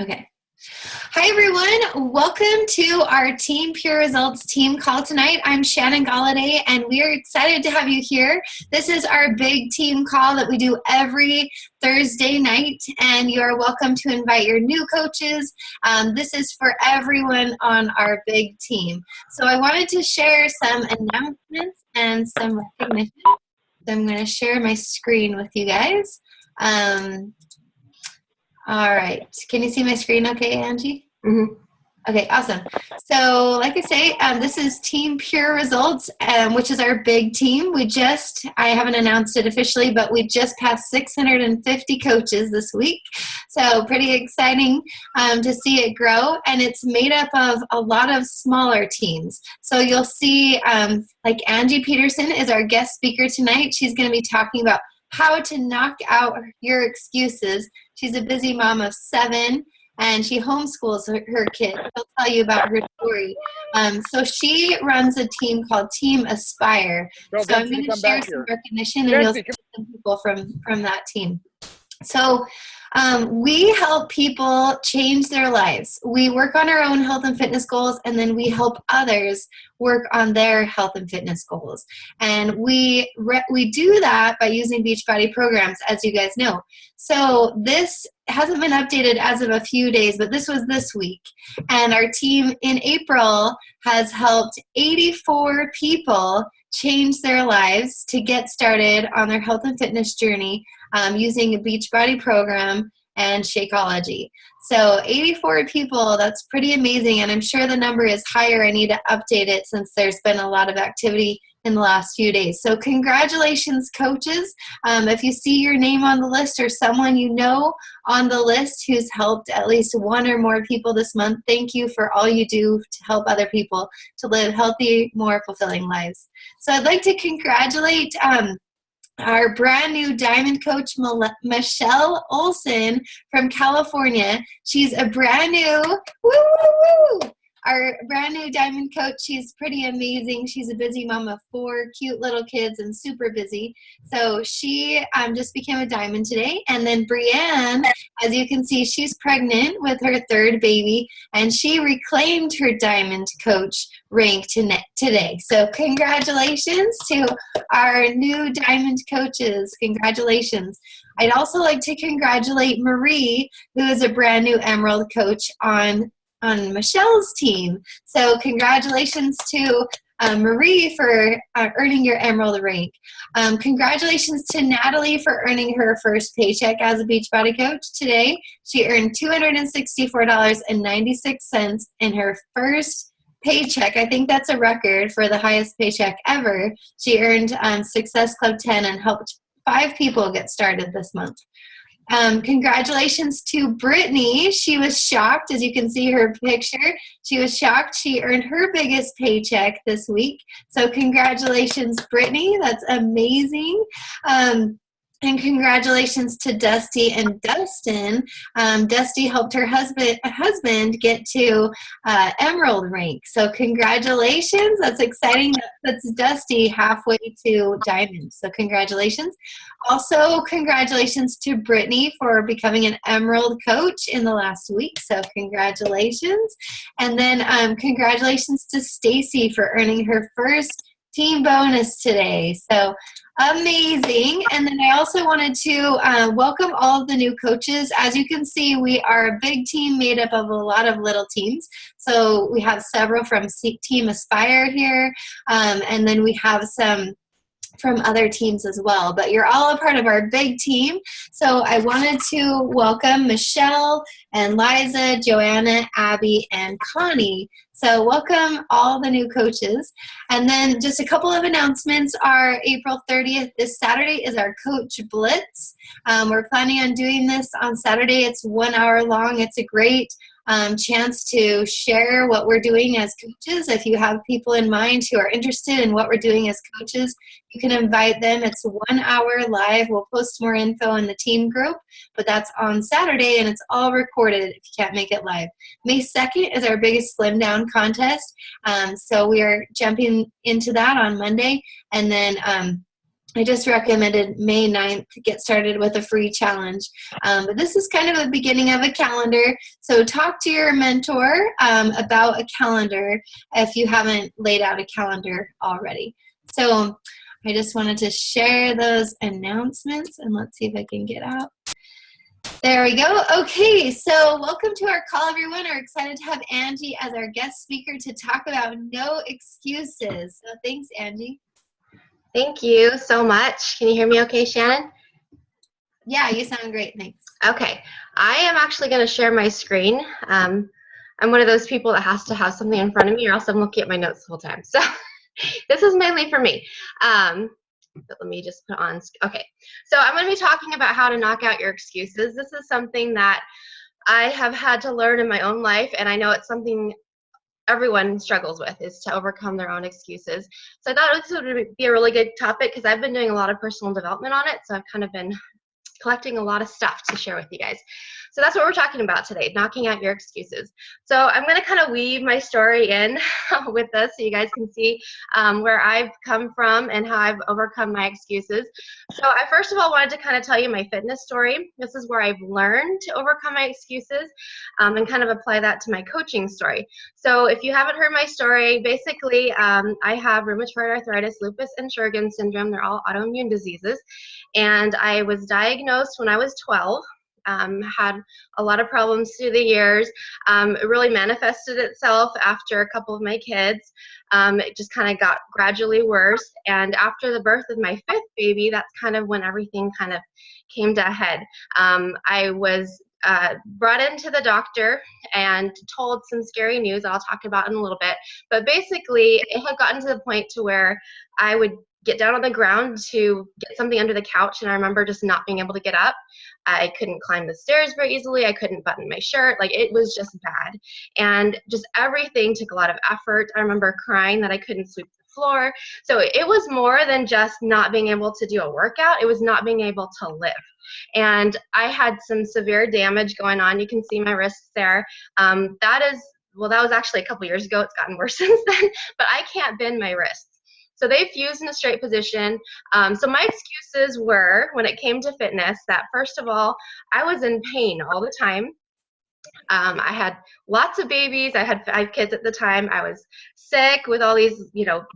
Okay. Hi, everyone. Welcome to our Team Pure Results team call tonight. I'm Shannon Galladay, and we are excited to have you here. This is our big team call that we do every Thursday night, and you are welcome to invite your new coaches. This is for everyone on our big team. So I wanted to share some announcements and some recognition. So I'm going to share my screen with you guys. All right. Can you see my screen okay, Angie? Mm-hmm. Okay, awesome. So like I say, this is Team Pure Results, which is our big team. I haven't announced it officially, but we just passed 650 coaches this week. So pretty exciting to see it grow. And it's made up of a lot of smaller teams. So you'll see like Angie Peterson is our guest speaker tonight. She's going to be talking about how to knock out your excuses. She's a busy mom of 7, and she homeschools her kid. She'll tell you about her story. So she runs a team called Team Aspire. So I'm going to share some recognition, and you'll see some people from that team. So we help people change their lives. We work on our own health and fitness goals, and then we help others work on their health and fitness goals. And we do that by using Beachbody programs, as you guys know. So this hasn't been updated as of a few days, but this was this week. And our team in April has helped 84 people change their lives to get started on their health and fitness journey using a Beachbody program and Shakeology. So 84 people, that's pretty amazing, and I'm sure the number is higher. I need to update it since there's been a lot of activity in the last few days. So congratulations, coaches. If you see your name on the list or someone you know on the list who's helped at least one or more people this month, thank you for all you do to help other people to live healthy, more fulfilling lives. So I'd like to congratulate our brand new diamond coach, Michelle Olson from California. She's a brand new, our brand new diamond coach. She's pretty amazing. She's a busy mom of 4 cute little kids and super busy. So she just became a diamond today. And then Brienne, as you can see, she's pregnant with her 3rd baby, and she reclaimed her diamond coach rank today. So congratulations to our new diamond coaches. Congratulations. I'd also like to congratulate Marie, who is a brand new emerald coach on Michelle's team. So congratulations to Marie for earning your emerald rank. Congratulations to Natalie for earning her first paycheck as a Beachbody coach today. She earned $264.96 in her first paycheck. I think that's a record for the highest paycheck ever. She earned Success Club 10 and helped 5 people get started this month. Congratulations to Brittany. She was shocked, as you can see her picture. She was shocked. She earned her biggest paycheck this week. So congratulations, Brittany. That's amazing. And congratulations to Dusty and Dustin. Dusty helped her husband get to emerald rank. So congratulations. That's exciting. That's Dusty halfway to diamond. So congratulations. Also, congratulations to Brittany for becoming an emerald coach in the last week. So congratulations. And then congratulations to Stacy for earning her first team bonus today. So amazing. And then I also wanted to welcome all of the new coaches. As you can see, we are a big team made up of a lot of little teams. So we have several from Team Aspire here, and then we have some from other teams as well. But you're all a part of our big team. So I wanted to welcome Michelle and Liza, Joanna, Abby, and Connie. So welcome all the new coaches. And then just a couple of announcements are April 30th, this Saturday, is our Coach Blitz. We're planning on doing this on Saturday. It's 1 hour long. It's a great chance to share what we're doing as coaches. If you have people in mind who are interested in what we're doing as coaches, you can invite them. It's 1 hour live. We'll post more info in the team group, but that's on Saturday, and it's all recorded if you can't make it live. May 2nd is our biggest Slim Down contest, so we are jumping into that on Monday, and then I just recommended May 9th to get started with a free challenge. But this is kind of the beginning of a calendar. So talk to your mentor about a calendar if you haven't laid out a calendar already. So I just wanted to share those announcements, and let's see if I can get out. There we go. Okay, so welcome to our call, everyone. We're excited to have Angie as our guest speaker to talk about no excuses. So thanks, Angie. Thank you so much. Can you hear me okay, Shannon? Yeah, you sound great. Thanks. Okay. I am actually going to share my screen. I'm one of those people that has to have something in front of me or else I'm looking at my notes the whole time. So this is mainly for me. But let me just put on. Okay. So I'm going to be talking about how to knock out your excuses. This is something that I have had to learn in my own life, and I know it's something everyone struggles with, is to overcome their own excuses. So I thought this would be a really good topic because I've been doing a lot of personal development on it. So I've kind of been collecting a lot of stuff to share with you guys. So that's what we're talking about today, knocking out your excuses. So I'm going to kind of weave my story in with this so you guys can see where I've come from and how I've overcome my excuses. So I first of all wanted to kind of tell you my fitness story. This is where I've learned to overcome my excuses and kind of apply that to my coaching story. So if you haven't heard my story, basically I have rheumatoid arthritis, lupus, and Sjogren's syndrome. They're all autoimmune diseases. And I was diagnosed when I was 12. Had a lot of problems through the years. It really manifested itself after a couple of my kids. It just kind of got gradually worse. And after the birth of my 5th baby, that's kind of when everything kind of came to a head. I was brought into the doctor and told some scary news I'll talk about in a little bit. But basically, it had gotten to the point to where I would get down on the ground to get something under the couch, and I remember just not being able to get up. I couldn't climb the stairs very easily. I couldn't button my shirt. Like, it was just bad. And just everything took a lot of effort. I remember crying that I couldn't sweep the floor. So it was more than just not being able to do a workout. It was not being able to live. And I had some severe damage going on. You can see my wrists there. That was actually a couple years ago. It's gotten worse since then, but I can't bend my wrists. So they fused in a straight position. So my excuses were, when it came to fitness, that first of all, I was in pain all the time. I had lots of babies. I had 5 kids at the time. I was sick with all these,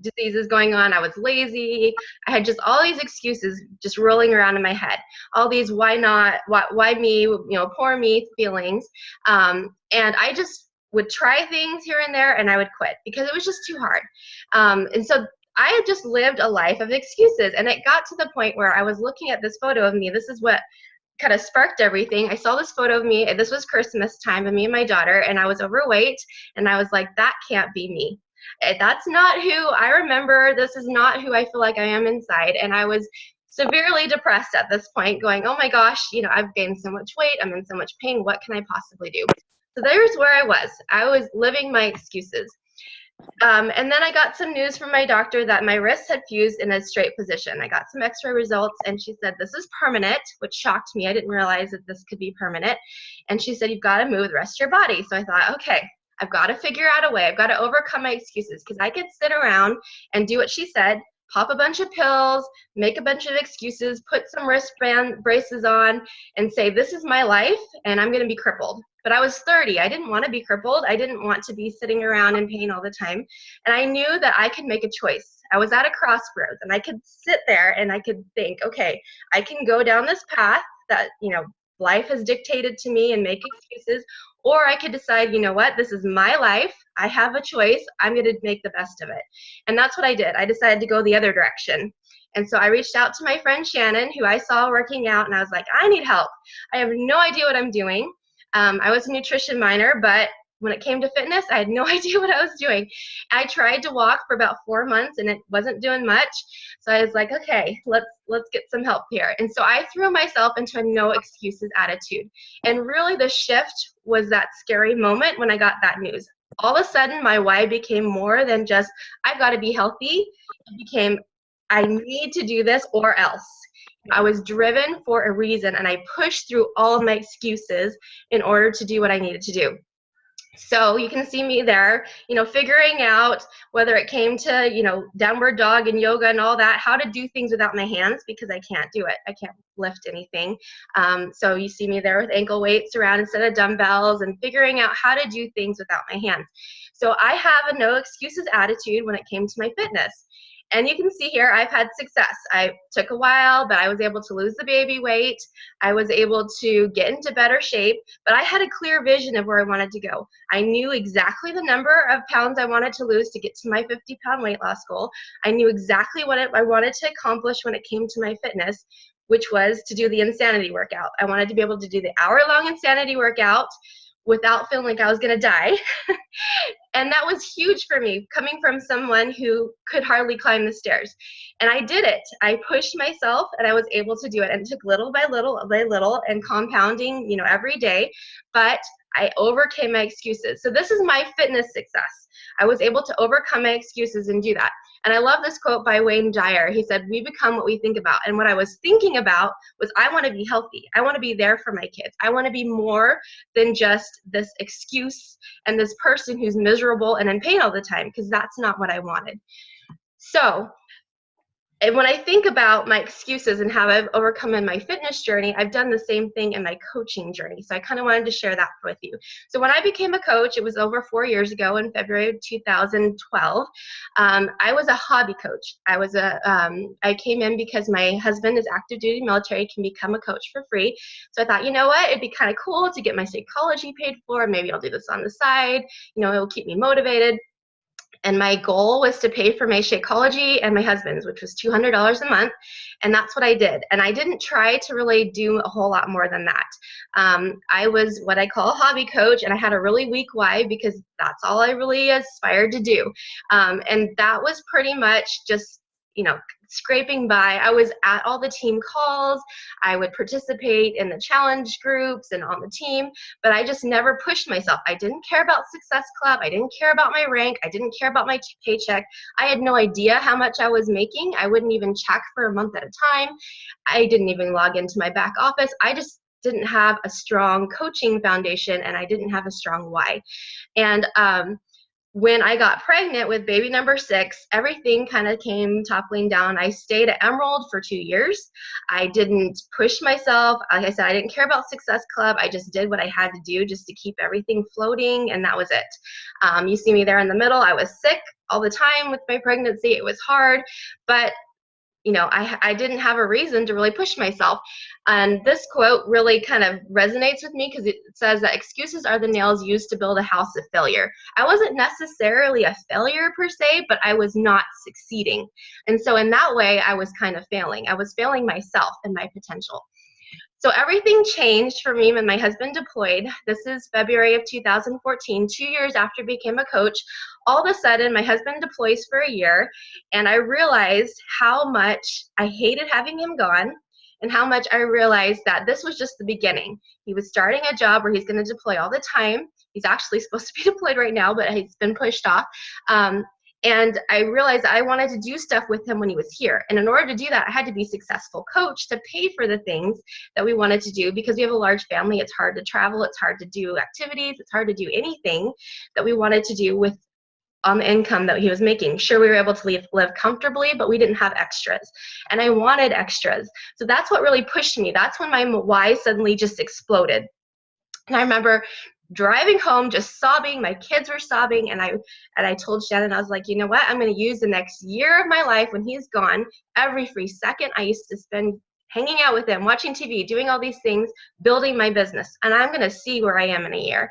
diseases going on. I was lazy. I had just all these excuses just rolling around in my head. All these why not, why me, poor me feelings. And I just would try things here and there, and I would quit because it was just too hard. And so I had just lived a life of excuses, and it got to the point where I was looking at this photo of me. This is what kind of sparked everything. I saw this photo of me. This was Christmas time of me and my daughter, and I was overweight, and I was like, that can't be me. That's not who I remember. This is not who I feel like I am inside. And I was severely depressed at this point, going, oh my gosh, I've gained so much weight. I'm in so much pain. What can I possibly do? So there's where I was. I was living my excuses. And then I got some news from my doctor that my wrists had fused in a straight position. I got some x-ray results, and she said, this is permanent, which shocked me. I didn't realize that this could be permanent. And she said, you've got to move the rest of your body. So I thought, okay, I've got to figure out a way. I've got to overcome my excuses, because I could sit around and do what she said, pop a bunch of pills, make a bunch of excuses, put some wristband braces on, and say, this is my life, and I'm going to be crippled. But I was 30. I didn't want to be crippled. I didn't want to be sitting around in pain all the time. And I knew that I could make a choice. I was at a crossroads, and I could sit there and I could think, okay, I can go down this path that, life has dictated to me and make excuses, or I could decide, you know what, this is my life. I have a choice. I'm going to make the best of it. And that's what I did. I decided to go the other direction. And so I reached out to my friend Shannon, who I saw working out, and I was like, I need help. I have no idea what I'm doing. I was a nutrition minor, but when it came to fitness, I had no idea what I was doing. I tried to walk for about 4 months, and it wasn't doing much. So I was like, okay, let's get some help here. And so I threw myself into a no excuses attitude. And really the shift was that scary moment when I got that news. All of a sudden, my why became more than just, I've got to be healthy. It became, I need to do this or else. I was driven for a reason, and I pushed through all of my excuses in order to do what I needed to do. So you can see me there, figuring out whether it came to, downward dog and yoga and all that, how to do things without my hands because I can't do it. I can't lift anything. So you see me there with ankle weights around instead of dumbbells and figuring out how to do things without my hands. So I have a no excuses attitude when it came to my fitness. And you can see here, I've had success. I took a while, but I was able to lose the baby weight. I was able to get into better shape, but I had a clear vision of where I wanted to go. I knew exactly the number of pounds I wanted to lose to get to my 50-pound weight loss goal. I knew exactly what I wanted to accomplish when it came to my fitness, which was to do the insanity workout. I wanted to be able to do the hour-long insanity workout without feeling like I was going to die. And that was huge for me, coming from someone who could hardly climb the stairs. And I did it. I pushed myself, and I was able to do it. And it took little by little and compounding, every day. But I overcame my excuses. So this is my fitness success. I was able to overcome my excuses and do that. And I love this quote by Wayne Dyer. He said, "We become what we think about." And what I was thinking about was, I want to be healthy. I want to be there for my kids. I want to be more than just this excuse and this person who's miserable and in pain all the time, because that's not what I wanted. So, and when I think about my excuses and how I've overcome in my fitness journey, I've done the same thing in my coaching journey. So I kind of wanted to share that with you. So when I became a coach, it was over 4 years ago in February of 2012. I was a hobby coach. I came in because my husband is active duty military, can become a coach for free. So I thought, you know what, it'd be kind of cool to get my psychology paid for. Maybe I'll do this on the side. It'll keep me motivated. And my goal was to pay for my Shakeology and my husband's, which was $200 a month. And that's what I did. And I didn't try to really do a whole lot more than that. I was what I call a hobby coach, and I had a really weak why, because that's all I really aspired to do. And that was pretty much just, scraping by. I was at all the team calls. I would participate in the challenge groups and on the team, but I just never pushed myself. I didn't care about Success Club. I didn't care about my rank. I didn't care about my paycheck. I had no idea how much I was making. I wouldn't even check for a month at a time. I didn't even log into my back office. I just didn't have a strong coaching foundation, and I didn't have a strong why. And when I got pregnant with baby number 6, everything kind of came toppling down. I stayed at Emerald for 2 years. I didn't push myself. Like I said, I didn't care about Success Club. I just did what I had to do just to keep everything floating, and that was it. You see me there in the middle. I was sick all the time with my pregnancy. It was hard, but I didn't have a reason to really push myself. And this quote really kind of resonates with me, because it says that excuses are the nails used to build a house of failure. I wasn't necessarily a failure per se, but I was not succeeding. And so in that way, I was kind of failing. I was failing myself and my potential. So everything changed for me when my husband deployed. This is February of 2014, 2 years after I became a coach. All of a sudden, my husband deploys for a year, and I realized how much I hated having him gone, and how much I realized that this was just the beginning. He was starting a job where he's going to deploy all the time. He's actually supposed to be deployed right now, but he's been pushed off. And I realized I wanted to do stuff with him when he was here. And in order to do that, I had to be a successful coach to pay for the things that we wanted to do, because we have a large family. It's hard to travel. It's hard to do activities. It's hard to do anything that we wanted to do with on the income that he was making. Sure, we were able to live comfortably, but we didn't have extras. And I wanted extras. So that's what really pushed me. That's when my why suddenly just exploded. And I remember driving home just sobbing. My kids were sobbing, and I told Shannon, I was like, you know what, I'm going to use the next year of my life when he's gone. Every free second I used to spend hanging out with him, watching TV, doing all these things, building my business, and I'm going to see where I am in a year.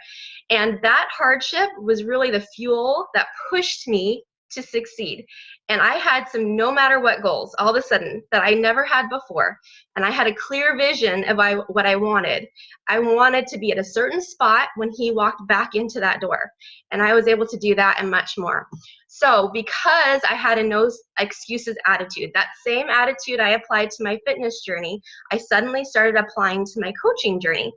And that hardship was really the fuel that pushed me to succeed. And I had some no matter what goals all of a sudden that I never had before. And I had a clear vision of what I wanted. I wanted to be at a certain spot when he walked back into that door. And I was able to do that and much more. So because I had a no excuses attitude, that same attitude I applied to my fitness journey, I suddenly started applying to my coaching journey.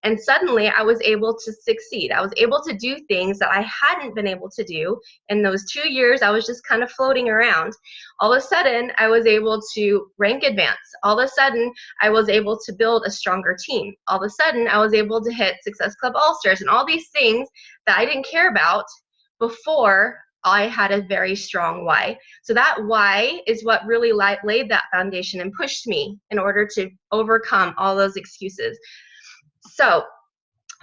And suddenly I was able to succeed. I was able to do things that I hadn't been able to do in those 2 years. I was just kind of floating around. All of a sudden, I was able to rank advance. All of a sudden, I was able to build a stronger team. All of a sudden, I was able to hit Success Club All-Stars and all these things that I didn't care about before I had a very strong why. So that why is what really laid that foundation and pushed me in order to overcome all those excuses. So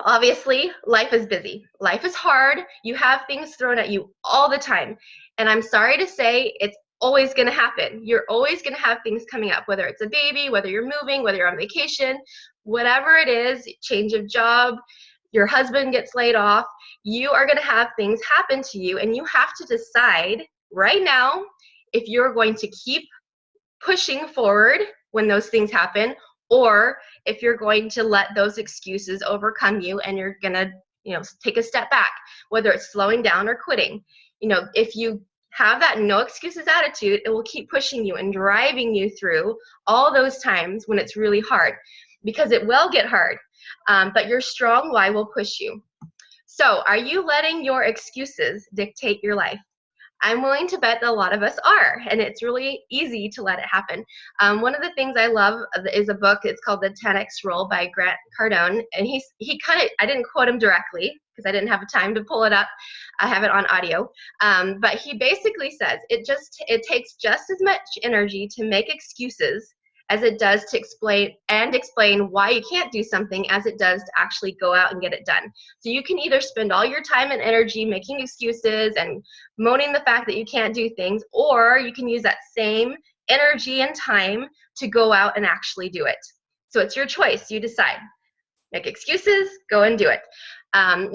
obviously, life is busy. Life is hard. You have things thrown at you all the time. And I'm sorry to say, it's always going to happen. You're always going to have things coming up, whether it's a baby, whether you're moving, whether you're on vacation, whatever it is, change of job, your husband gets laid off, you are going to have things happen to you. And you have to decide right now if you're going to keep pushing forward when those things happen, or if you're going to let those excuses overcome you and you're going to, take a step back, whether it's slowing down or quitting. If you have that no excuses attitude, it will keep pushing you and driving you through all those times when it's really hard, because it will get hard, but your strong why will push you. So are you letting your excuses dictate your life? I'm willing to bet that a lot of us are, and it's really easy to let it happen. One of the things I love is a book. It's called The 10X Rule by Grant Cardone, and he kind of, I didn't quote him directly because I didn't have time to pull it up. I have it on audio, but he basically says it takes just as much energy to make excuses as it does to explain why you can't do something as it does to actually go out and get it done. So you can either spend all your time and energy making excuses and moaning the fact that you can't do things, or you can use that same energy and time to go out and actually do it. So it's your choice. You decide. Make excuses, go and do it.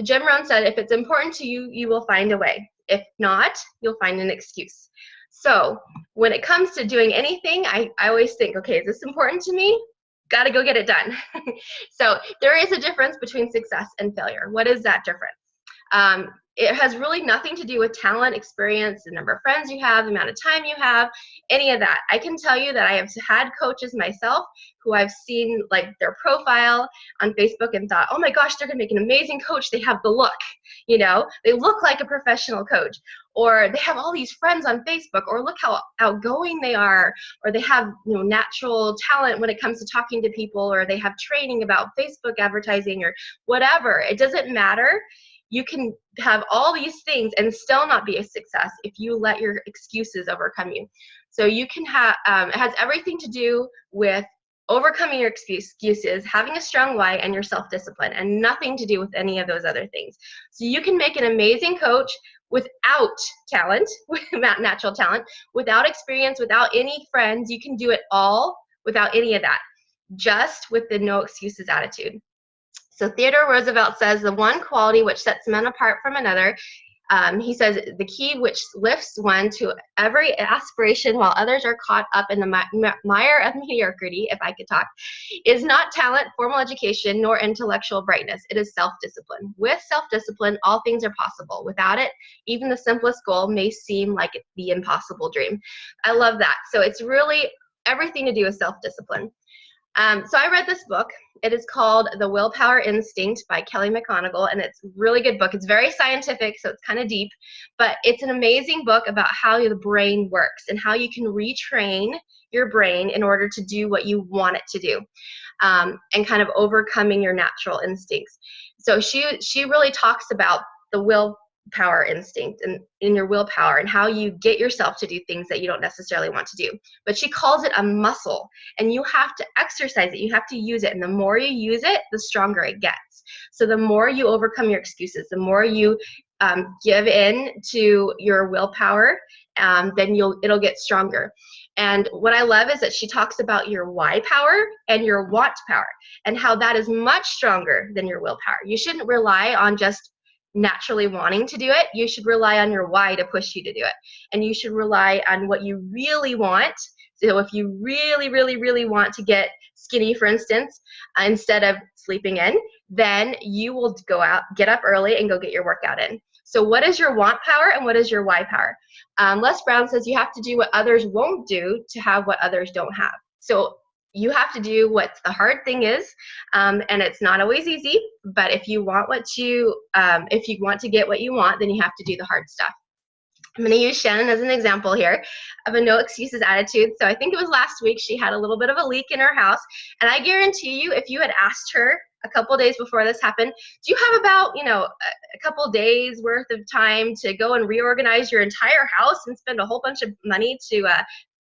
Jim Rohn said, if it's important to you, you will find a way. If not, you'll find an excuse. So when it comes to doing anything, I always think, okay, is this important to me? Got to go get it done. So there is a difference between success and failure. What is that difference? It has really nothing to do with talent, experience, the number of friends you have, the amount of time you have, any of that. I can tell you that I have had coaches myself who I've seen like their profile on Facebook and thought, oh my gosh, they're gonna make an amazing coach. They have the look, they look like a professional coach, or they have all these friends on Facebook, or look how outgoing they are, or they have natural talent when it comes to talking to people, or they have training about Facebook advertising or whatever. It doesn't matter. You can have all these things and still not be a success if you let your excuses overcome you. So you can have, it has everything to do with overcoming your excuses, having a strong why, and your self-discipline, and nothing to do with any of those other things. So you can make an amazing coach without talent, without natural talent, without experience, without any friends. You can do it all without any of that, just with the no excuses attitude. So Theodore Roosevelt says the one quality which sets men apart from another, he says the key which lifts one to every aspiration while others are caught up in the mire of mediocrity, if I could talk, is not talent, formal education, nor intellectual brightness. It is self-discipline. With self-discipline, all things are possible. Without it, even the simplest goal may seem like the impossible dream. I love that. So it's really everything to do with self-discipline. So I read this book. It is called The Willpower Instinct by Kelly McGonigal, and it's a really good book. It's very scientific, so it's kind of deep, but it's an amazing book about how the brain works and how you can retrain your brain in order to do what you want it to do, and kind of overcoming your natural instincts. So she really talks about the willpower instinct and in your willpower and how you get yourself to do things that you don't necessarily want to do. But she calls it a muscle, and you have to exercise it. You have to use it, and the more you use it, the stronger it gets. So the more you overcome your excuses, the more you give in to your willpower, then it'll get stronger. And what I love is that she talks about your why power and your want power, and how that is much stronger than your willpower. You shouldn't rely on just naturally wanting to do it. You should rely on your why to push you to do it. And you should rely on what you really want. So if you really, really, really want to get skinny, for instance, instead of sleeping in, then you will go out, get up early, and go get your workout in. So what is your want power and what is your why power? Les Brown says you have to do what others won't do to have what others don't have. So you have to do what the hard thing is, and it's not always easy. But if you want to get what you want, then you have to do the hard stuff. I'm going to use Shannon as an example here of a no excuses attitude. So I think it was last week she had a little bit of a leak in her house, and I guarantee you, if you had asked her a couple days before this happened, do you have about a couple days worth of time to go and reorganize your entire house and spend a whole bunch of money to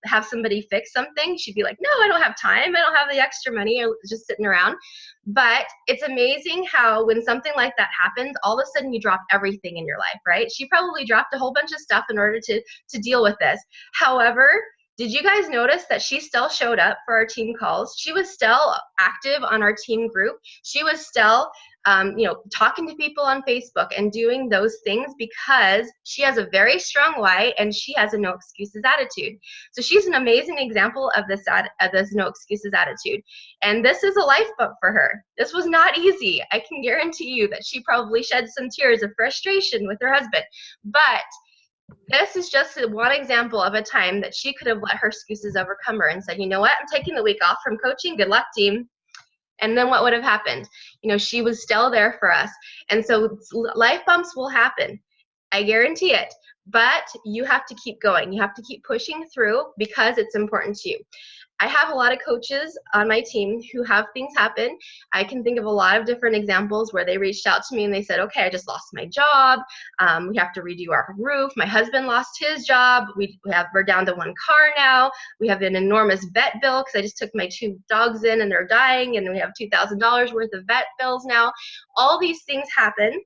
have somebody fix something? She'd be like, no, I don't have time. I don't have the extra money, or just sitting around. But it's amazing how when something like that happens, all of a sudden you drop everything in your life, right? She probably dropped a whole bunch of stuff in order to deal with this. However, did you guys notice that she still showed up for our team calls? She was still active on our team group. She was still talking to people on Facebook and doing those things because she has a very strong why, and she has a no excuses attitude. So she's an amazing example of this no excuses attitude. And this is a life book for her. This was not easy. I can guarantee you that she probably shed some tears of frustration with her husband. But this is just one example of a time that she could have let her excuses overcome her and said, you know what, I'm taking the week off from coaching. Good luck, team. And then what would have happened? She was still there for us. And so life bumps will happen. I guarantee it. But you have to keep going. You have to keep pushing through because it's important to you. I have a lot of coaches on my team who have things happen. I can think of a lot of different examples where they reached out to me and they said, okay, I just lost my job. We have to redo our roof. My husband lost his job. We're down to one car now. We have an enormous vet bill because I just took my 2 dogs in and they're dying, and we have $2,000 worth of vet bills now. All these things happen.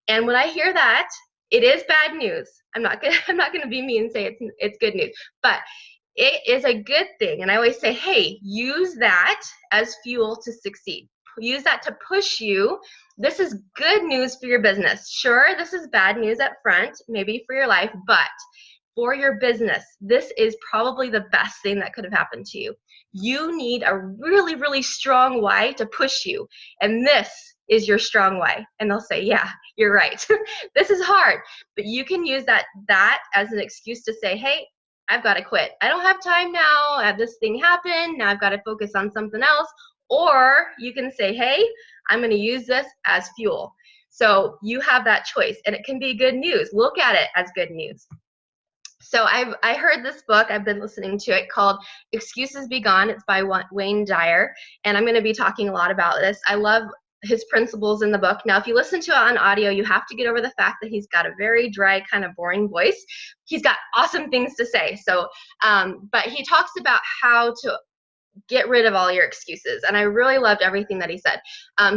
And when I hear that, it is bad news. I'm not gonna be mean and say it's good news, but it is a good thing. And I always say, hey, use that as fuel to succeed. Use that to push you. This is good news for your business. Sure, this is bad news up front, maybe for your life, but for your business, this is probably the best thing that could have happened to you. You need a really, really strong why to push you. And this is your strong why. And they'll say, yeah, you're right. This is hard, but you can use that as an excuse to say, hey, I've got to quit. I don't have time now. I have this thing happen. Now I've got to focus on something else. Or you can say, hey, I'm going to use this as fuel. So you have that choice, and it can be good news. Look at it as good news. So I heard this book, I've been listening to it, called Excuses Begone. It's by Wayne Dyer, and I'm going to be talking a lot about this. I love his principles in the book. Now, if you listen to it on audio, you have to get over the fact that he's got a very dry, kind of boring voice. He's got awesome things to say. So, but he talks about how to get rid of all your excuses. And I really loved everything that he said.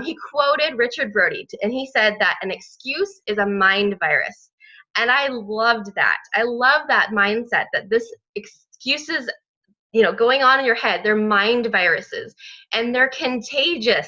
He quoted Richard Brody, and he said that an excuse is a mind virus. And I loved that. I love that mindset that this excuses, going on in your head, they're mind viruses, and they're contagious.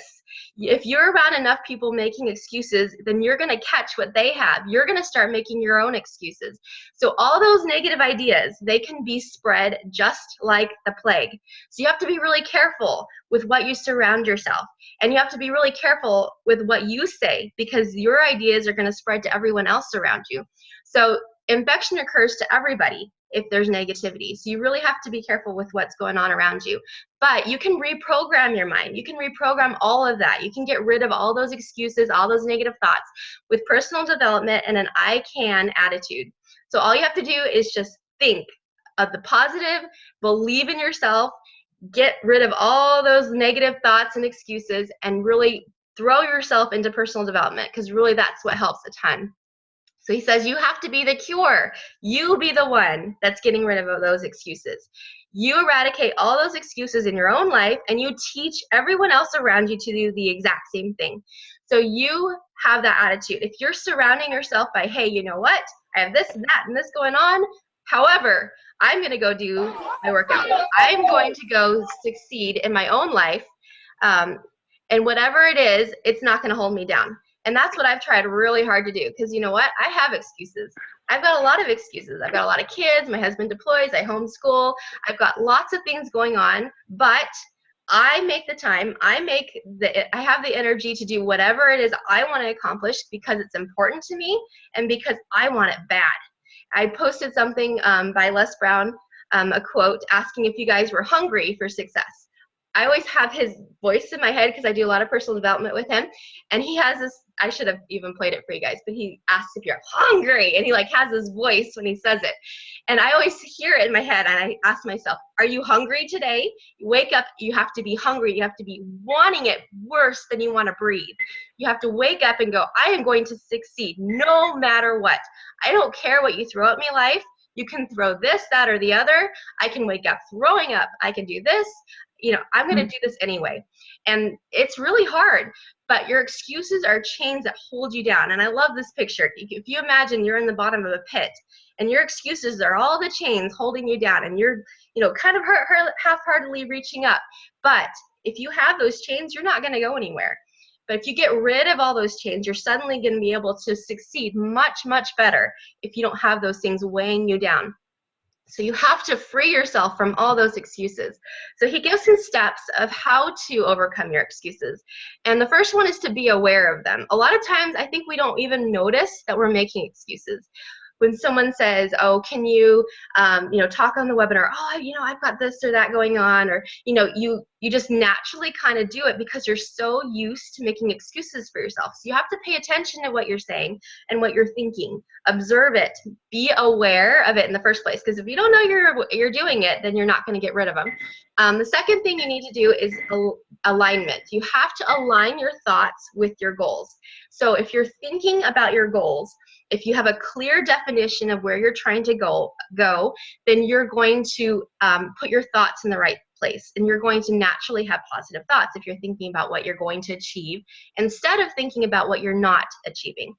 If you're around enough people making excuses, then you're going to catch what they have. You're going to start making your own excuses. So all those negative ideas, they can be spread just like the plague. So you have to be really careful with what you surround yourself. And you have to be really careful with what you say, because your ideas are going to spread to everyone else around you. So infection occurs to everybody if there's negativity. So you really have to be careful with what's going on around you. But you can reprogram your mind. You can reprogram all of that. You can get rid of all those excuses, all those negative thoughts with personal development and an I can attitude. So all you have to do is just think of the positive, believe in yourself, get rid of all those negative thoughts and excuses, and really throw yourself into personal development, because really that's what helps a ton. So he says you have to be the cure. You be the one that's getting rid of those excuses. You eradicate all those excuses in your own life, and you teach everyone else around you to do the exact same thing. So you have that attitude. If you're surrounding yourself by, hey, you know what? I have this and that and this going on. However, I'm going to go do my workout. I'm going to go succeed in my own life. And whatever it is, it's not going to hold me down. And that's what I've tried really hard to do, because you know what? I have excuses. I've got a lot of excuses. I've got a lot of kids. My husband deploys. I homeschool. I've got lots of things going on, but I make the time. I have the energy to do whatever it is I want to accomplish, because it's important to me and because I want it bad. I posted something by Les Brown, a quote asking if you guys were hungry for success. I always have his voice in my head because I do a lot of personal development with him. And he has this, I should have even played it for you guys, but he asks if you're hungry, and he like has his voice when he says it. And I always hear it in my head, and I ask myself, are you hungry today? You wake up, you have to be hungry. You have to be wanting it worse than you want to breathe. You have to wake up and go, I am going to succeed no matter what. I don't care what you throw at me, life. You can throw this, that, or the other. I can wake up throwing up. I can do this. You know, I'm going to do this anyway. And it's really hard, but your excuses are chains that hold you down. And I love this picture. If you imagine you're in the bottom of a pit and your excuses are all the chains holding you down, and you're, you know, kind of half-heartedly reaching up. But if you have those chains, you're not going to go anywhere. But if you get rid of all those chains, you're suddenly going to be able to succeed much, much better if you don't have those things weighing you down. So you have to free yourself from all those excuses. So he gives some steps of how to overcome your excuses. And the first one is to be aware of them. A lot of times I think we don't even notice that we're making excuses. When someone says, oh, can you, talk on the webinar, oh, I've got this or that going on, or, you just naturally kind of do it because you're so used to making excuses for yourself. So you have to pay attention to what you're saying and what you're thinking. Observe it. Be aware of it in the first place, because if you don't know you're doing it, then you're not going to get rid of them. The second thing you need to do is alignment. You have to align your thoughts with your goals. So if you're thinking about your goals, if you have a clear definition of where you're trying to go, then you're going to put your thoughts in the right place, and you're going to naturally have positive thoughts if you're thinking about what you're going to achieve instead of thinking about what you're not achieving.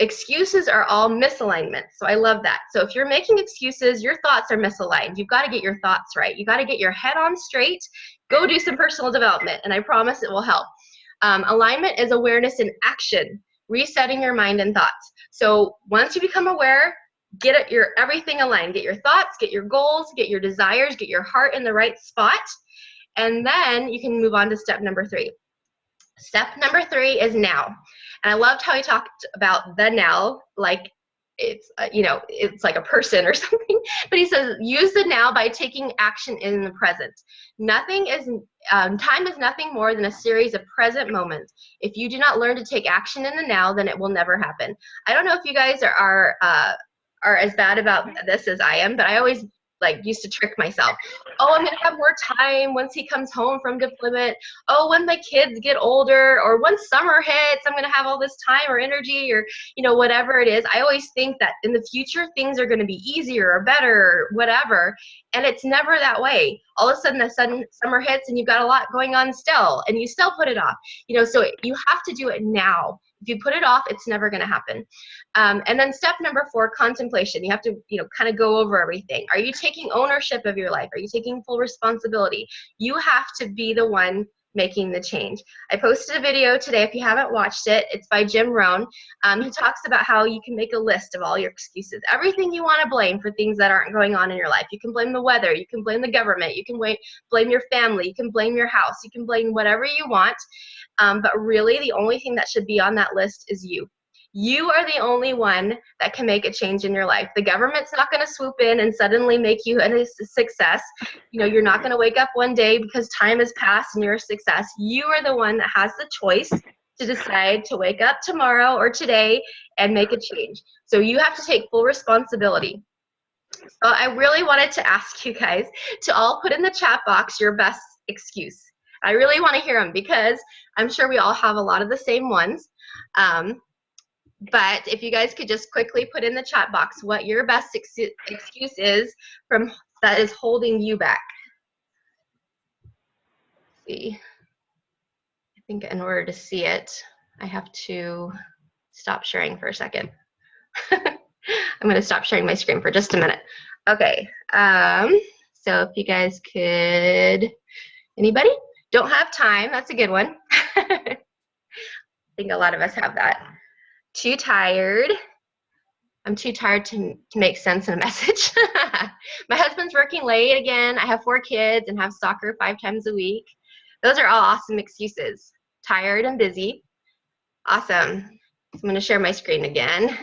Excuses are all misalignment. So I love that. So if you're making excuses, your thoughts are misaligned. You've got to get your thoughts right. You got to get your head on straight. Go do some personal development, and I promise it will help. Alignment is awareness in action, resetting your mind and thoughts. So once you become aware, get your everything aligned. Get your thoughts, get your goals, get your desires, get your heart in the right spot, and then you can move on to step number 3. Step number 3 is now. And I loved how he talked about the now, like it's it's like a person or something. But he says, use the now by taking action in the present. Time is nothing more than a series of present moments. If you do not learn to take action in the now, then it will never happen. I don't know if you guys are as bad about this as I am, but I always used to trick myself. Oh, I'm going to have more time once he comes home from deployment. Oh, when my kids get older, or once summer hits, I'm going to have all this time or energy, or, whatever it is. I always think that in the future, things are going to be easier or better or whatever. And it's never that way. All of a sudden, summer hits and you've got a lot going on still, and you still put it off. So you have to do it now. If you put it off, it's never going to happen. And then step number 4, contemplation. You have to, kind of go over everything. Are you taking ownership of your life? Are you taking full responsibility? You have to be the one making the change. I posted a video today. If you haven't watched it, it's by Jim Rohn. He talks about how you can make a list of all your excuses, everything you want to blame for things that aren't going on in your life. You can blame the weather. You can blame the government. You can blame your family. You can blame your house. You can blame whatever you want. But really, the only thing that should be on that list is you. You are the only one that can make a change in your life. The government's not going to swoop in and suddenly make you a success. You're not going to wake up one day because time has passed and you're a success. You are the one that has the choice to decide to wake up tomorrow or today and make a change. So you have to take full responsibility. So I really wanted to ask you guys to all put in the chat box your best excuse. I really want to hear them because I'm sure we all have a lot of the same ones. But if you guys could just quickly put in the chat box what your best excuse is that is holding you back. Let's see. I think in order to see it, I have to stop sharing for a second. I'm going to stop sharing my screen for just a minute. Okay. So if you guys could, anybody? Don't have time. That's a good one. I think a lot of us have that. Too tired. I'm too tired to make sense in a message. My husband's working late again. I have 4 kids and have soccer 5 times a week. Those are all awesome excuses. Tired and busy. Awesome. I'm going to share my screen again.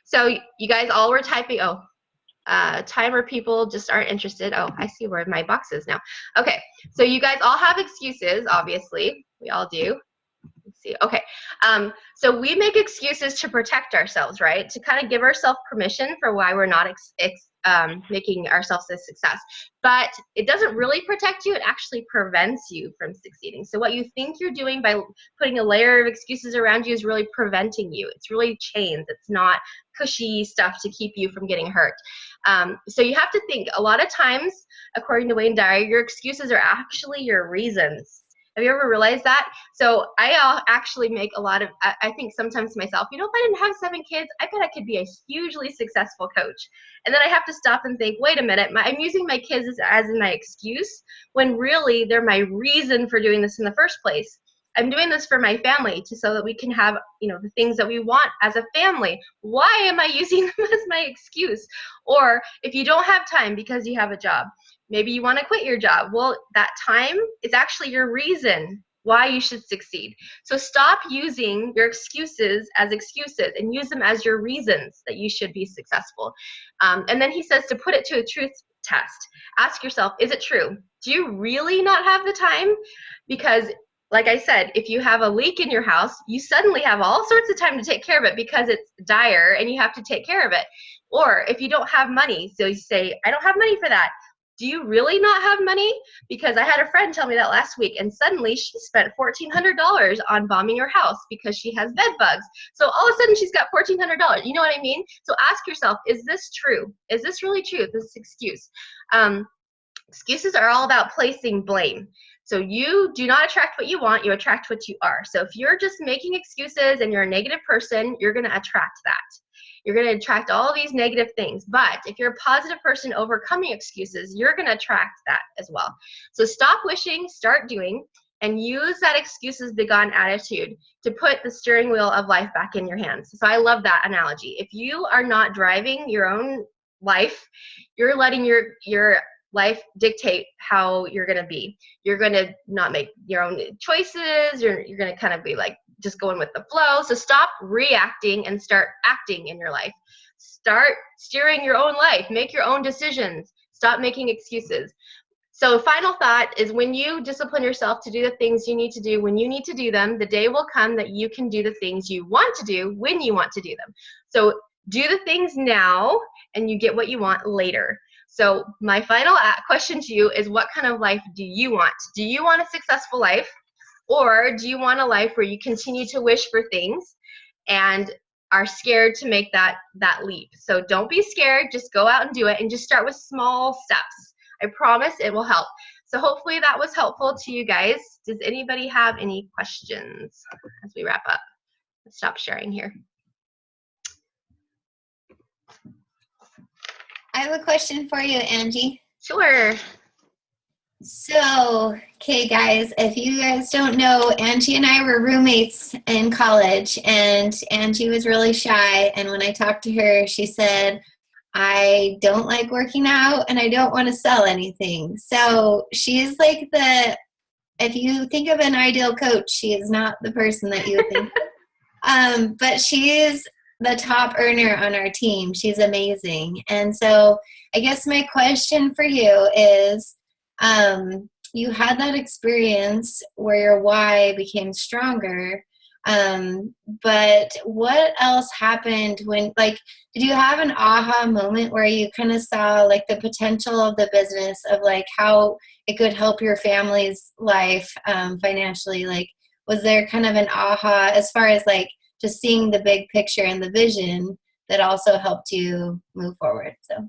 So you guys all were typing. Oh, time where people just aren't interested. Oh, I see where my box is now. Okay, so you guys all have excuses, obviously. We all do. Let's see. Okay. So we make excuses to protect ourselves, right? To kind of give ourselves permission for why we're not making ourselves a success. But it doesn't really protect you. It actually prevents you from succeeding. So what you think you're doing by putting a layer of excuses around you is really preventing you. It's really chains. It's not cushy stuff to keep you from getting hurt. So you have to think, a lot of times, according to Wayne Dyer, your excuses are actually your reasons. Have you ever realized that? So I actually make a lot of, I think sometimes to myself, if I didn't have 7 kids, I bet I could be a hugely successful coach. And then I have to stop and think, wait a minute, I'm using my kids as my excuse, when really they're my reason for doing this in the first place. I'm doing this for my family so that we can have, the things that we want as a family. Why am I using them as my excuse? Or if you don't have time because you have a job, maybe you want to quit your job. Well, that time is actually your reason why you should succeed. So stop using your excuses as excuses and use them as your reasons that you should be successful. And then he says to put it to a truth test. Ask yourself, is it true? Do you really not have the time? Because like I said, if you have a leak in your house, you suddenly have all sorts of time to take care of it because it's dire and you have to take care of it. Or if you don't have money, so you say, I don't have money for that. Do you really not have money? Because I had a friend tell me that last week, and suddenly she spent $1,400 on bombing her house because she has bed bugs. So all of a sudden she's got $1,400. You know what I mean? So ask yourself, is this true? Is this really true? This excuse. Excuses are all about placing blame. So you do not attract what you want, you attract what you are. So if you're just making excuses and you're a negative person, you're going to attract that. You're going to attract all these negative things. But if you're a positive person overcoming excuses, you're going to attract that as well. So stop wishing, start doing, and use that excuses begone attitude to put the steering wheel of life back in your hands. So I love that analogy. If you are not driving your own life, you're letting your life dictate how you're going to be. You're going to not make your own choices. You're going to kind of be like just going with the flow. So stop reacting and start acting in your life. Start steering your own life. Make your own decisions. Stop making excuses. So final thought is, when you discipline yourself to do the things you need to do when you need to do them, the day will come that you can do the things you want to do when you want to do them. So do the things now and you get what you want later. So my final question to you is, what kind of life do you want? Do you want a successful life, or do you want a life where you continue to wish for things and are scared to make that leap? So don't be scared. Just go out and do it, and just start with small steps. I promise it will help. So hopefully that was helpful to you guys. Does anybody have any questions as we wrap up? Let's stop sharing here. I have a question for you, Angie. Sure. So, okay, guys, if you guys don't know, Angie and I were roommates in college, and Angie was really shy. And when I talked to her, she said, I don't like working out and I don't want to sell anything. So she's like if you think of an ideal coach, she is not the person that you think of. But she is the top earner on our team. She's amazing. And so I guess my question for you is, you had that experience where your why became stronger. But what else happened when, did you have an aha moment where you kind of saw like the potential of the business, of like how it could help your family's life, financially? Like, was there kind of an aha as far as like just seeing the big picture and the vision that also helped you move forward? So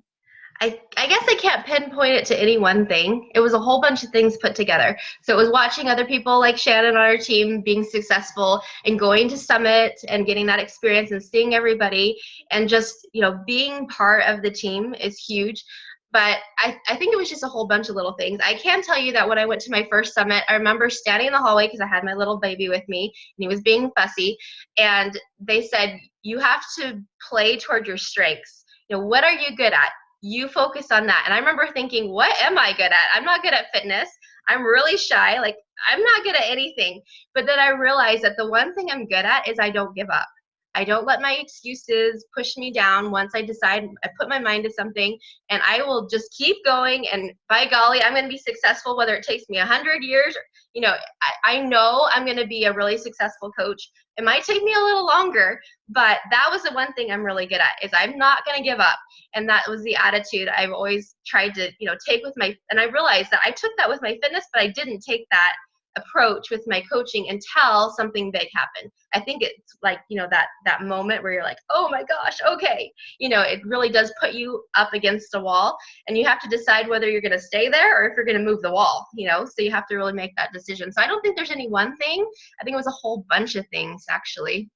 I guess I can't pinpoint it to any one thing. It was a whole bunch of things put together. So it was watching other people like Shannon on our team being successful and going to Summit and getting that experience and seeing everybody, and just, being part of the team is huge. But I think it was just a whole bunch of little things. I can tell you that when I went to my first Summit, I remember standing in the hallway because I had my little baby with me and he was being fussy. And they said, you have to play toward your strengths. What are you good at? You focus on that. And I remember thinking, what am I good at? I'm not good at fitness. I'm really shy. I'm not good at anything. But then I realized that the one thing I'm good at is I don't give up. I don't let my excuses push me down. Once I decide, I put my mind to something, and I will just keep going. And by golly, I'm going to be successful, whether it takes me 100 years. I know I'm going to be a really successful coach. It might take me a little longer, but that was the one thing I'm really good at, is I'm not going to give up. And that was the attitude I've always tried to, take with and I realized that I took that with my fitness, but I didn't take that approach with my coaching until something big happened. I think it's like, that moment where you're like, oh my gosh, okay. It really does put you up against a wall, and you have to decide whether you're going to stay there or if you're going to move the wall, so you have to really make that decision. So I don't think there's any one thing. I think it was a whole bunch of things, actually.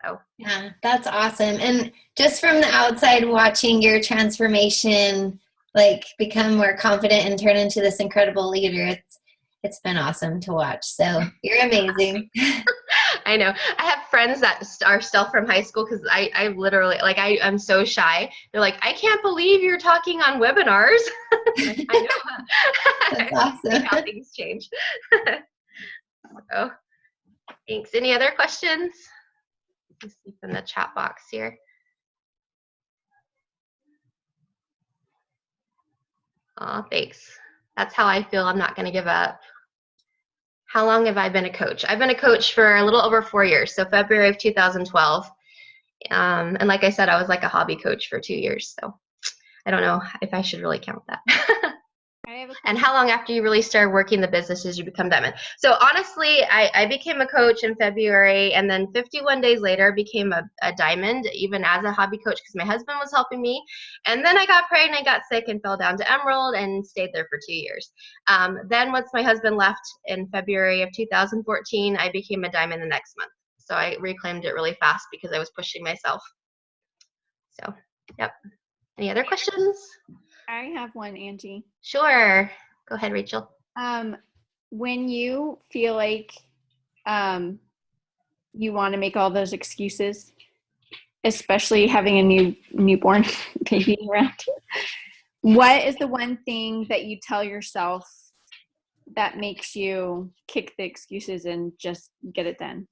So yeah, that's awesome. And just from the outside watching your transformation, like become more confident and turn into this incredible leader, it's been awesome to watch. So you're amazing. I know. I have friends that are still from high school, because I literally, I'm so shy. They're like, I can't believe you're talking on webinars. I know. That's awesome. How things change. So, thanks. Any other questions? Let's see from the chat box here. Oh, thanks. That's how I feel. I'm not going to give up. How long have I been a coach? I've been a coach for a little over 4 years, so February of 2012. And like I said, I was like a hobby coach for 2 years, so I don't know if I should really count that. And how long after you really started working the business did you become diamond? So honestly, I became a coach in February, and then 51 days later became a diamond, even as a hobby coach, because my husband was helping me. And then I got pregnant, got sick, and fell down to emerald and stayed there for 2 years. Then once my husband left in February of 2014, I became a diamond the next month. So I reclaimed it really fast because I was pushing myself. So, yep. Any other questions? I have one, Angie. Sure. Go ahead, Rachel. When you feel like you want to make all those excuses, especially having a newborn baby around, what is the one thing that you tell yourself that makes you kick the excuses and just get it done?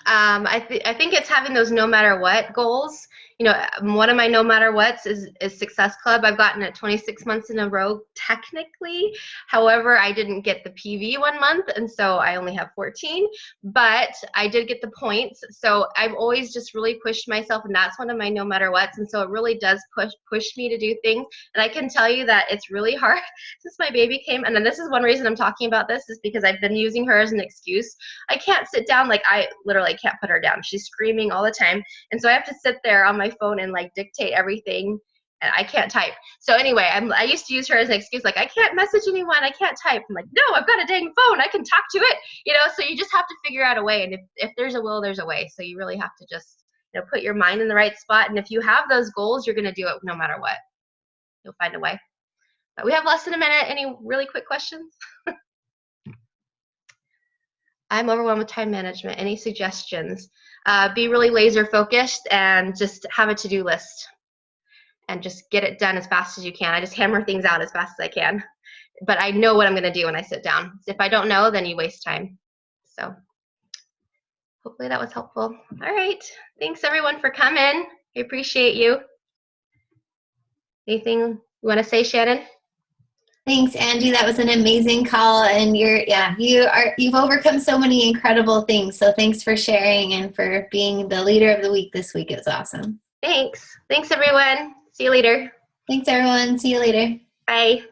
I think it's having those no matter what goals. One of my no matter whats is Success Club. I've gotten it 26 months in a row technically. However, I didn't get the PV 1 month, and so I only have 14, but I did get the points. So I've always just really pushed myself, and that's one of my no matter whats. And so it really does push me to do things. And I can tell you that it's really hard since my baby came. And then this is one reason I'm talking about this, is because I've been using her as an excuse. I can't sit down, I literally can't put her down. She's screaming all the time. And so I have to sit there on my phone and dictate everything, and I can't type. So anyway, I used to use her as an excuse, I can't message anyone, I can't type. I'm like, no, I've got a dang phone, I can talk to it. So you just have to figure out a way. And if there's a will, there's a way. So you really have to just put your mind in the right spot. And if you have those goals, you're going to do it no matter what. You'll find a way. But we have less than a minute. Any really quick questions? I'm overwhelmed with time management. Any suggestions? Be really laser focused and just have a to-do list and just get it done as fast as you can. I just hammer things out as fast as I can. But I know what I'm going to do when I sit down. If I don't know, then you waste time. So hopefully that was helpful. All right. Thanks everyone for coming. I appreciate you. Anything you want to say, Shannon? Thanks, Angie. That was an amazing call, and you've overcome so many incredible things. So thanks for sharing and for being the leader of the week this week. It was awesome. Thanks. Thanks, everyone. See you later. Thanks, everyone. See you later. Bye.